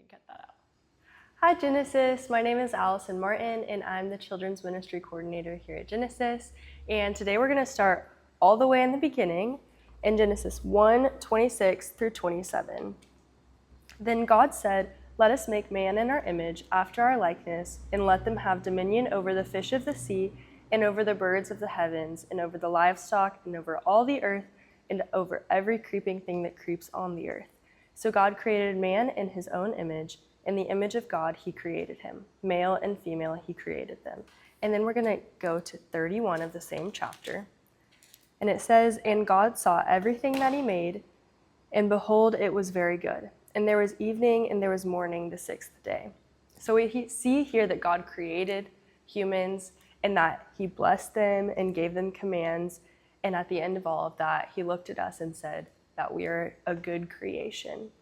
can cut that out. Hi Genesis, my name is Allison Martin and I'm the Children's Ministry Coordinator here at Genesis. And today we're going to start all the way in the beginning in Genesis 1:26 through 27. Then God said, "Let us make man in our image, after our likeness, and let them have dominion over the fish of the sea, and over the birds of the heavens, and over the livestock, and over all the earth, and over every creeping thing that creeps on the earth." So God created man in his own image. In the image of God, he created him. Male and female, he created them. And then we're going to go to 31 of the same chapter. And it says, "And God saw everything that he made, and behold, it was very good. And there was evening and there was morning the sixth day." So we see here that God created humans and that he blessed them and gave them commands. And at the end of all of that, he looked at us and said that we are a good creation.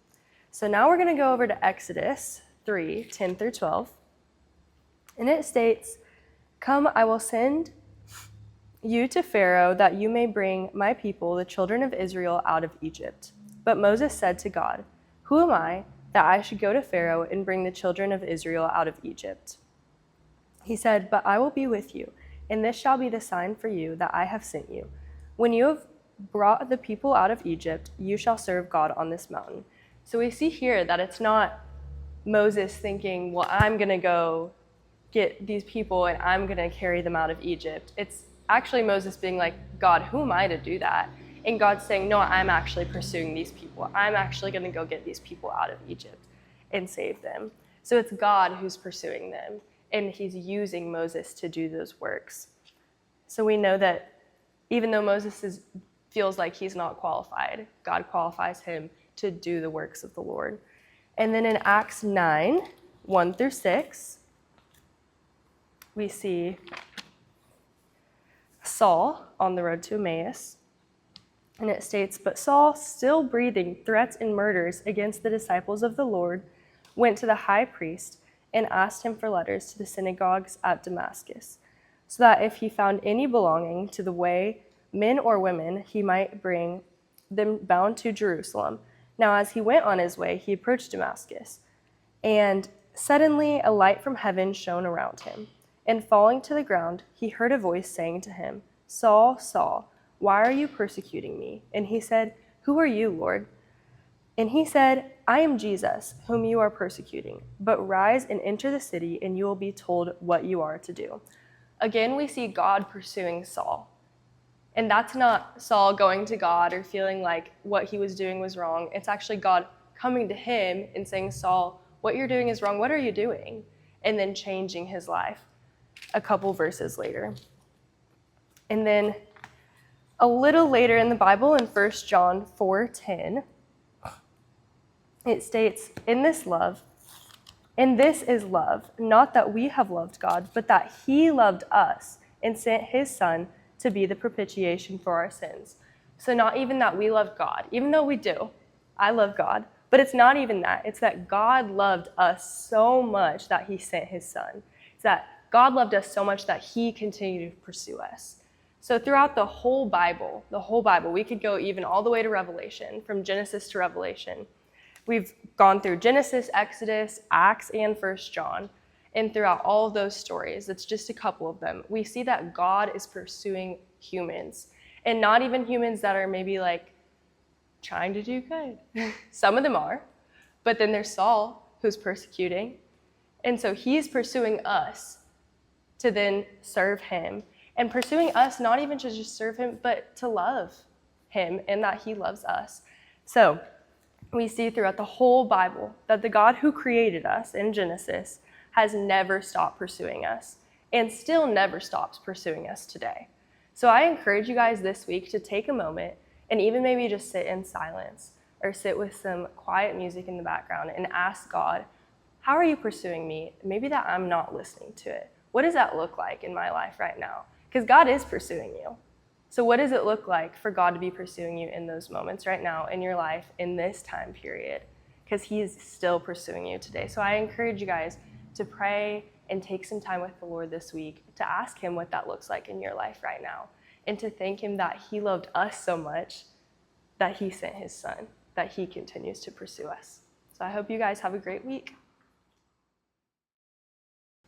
So now we're going to go over to Exodus 3:10 through 12. And it states, "Come, I will send you to Pharaoh that you may bring my people, the children of Israel, out of Egypt." But Moses said to God, "Who am I that I should go to Pharaoh and bring the children of Israel out of Egypt?" He said, "But I will be with you, and this shall be the sign for you that I have sent you. When you have brought the people out of Egypt, you shall serve God on this mountain." So we see here that it's not Moses thinking, well, I'm going to go get these people and I'm going to carry them out of Egypt. It's actually Moses being like, "God, who am I to do that?" And God's saying, "No, I'm actually pursuing these people. I'm actually going to go get these people out of Egypt and save them." So it's God who's pursuing them, and he's using Moses to do those works. So we know that even though Moses feels like he's not qualified, God qualifies him to do the works of the Lord. And then in Acts 9:1 through 6, we see Saul on the road to Emmaus. And it states, "But Saul, still breathing threats and murders against the disciples of the Lord, went to the high priest and asked him for letters to the synagogues at Damascus, so that if he found any belonging to the way, men or women, he might bring them bound to Jerusalem. Now as he went on his way, he approached Damascus, and suddenly a light from heaven shone around him. And falling to the ground, he heard a voice saying to him, 'Saul, Saul, why are you persecuting me?' And he said, 'Who are you, Lord?' And he said, 'I am Jesus, whom you are persecuting. But rise and enter the city, and you will be told what you are to do.'" Again, we see God pursuing Saul. And that's not Saul going to God or feeling like what he was doing was wrong. It's actually God coming to him and saying, "Saul, what you're doing is wrong. What are you doing?" And then changing his life a couple verses later. And then a little later in the Bible, in 1 John 4:10, it states, "In this is love, not that we have loved God, but that he loved us and sent his Son to be the propitiation for our sins." So not even that we love God, even though we do. I love God. But it's not even that. It's that God loved us so much that he sent his Son. It's that God loved us so much that he continued to pursue us. So throughout the whole Bible, we could go even all the way to Revelation, from Genesis to Revelation. We've gone through Genesis, Exodus, Acts, and 1 John. And throughout all of those stories, it's just a couple of them, we see that God is pursuing humans. And not even humans that are maybe like trying to do good. Some of them are. But then there's Saul, who's persecuting. And so he's pursuing us to then serve him. And pursuing us, not even to just serve him, but to love him and that he loves us. So we see throughout the whole Bible that the God who created us in Genesis has never stopped pursuing us and still never stops pursuing us today. So I encourage you guys this week to take a moment and even maybe just sit in silence or sit with some quiet music in the background and ask God, how are you pursuing me? Maybe that I'm not listening to it. What does that look like in my life right now? Because God is pursuing you. So what does it look like for God to be pursuing you in those moments right now in your life in this time period? Because he is still pursuing you today. So I encourage you guys to pray and take some time with the Lord this week to ask him what that looks like in your life right now, and to thank him that he loved us so much that he sent his Son, that he continues to pursue us. So So I hope you guys have a great week.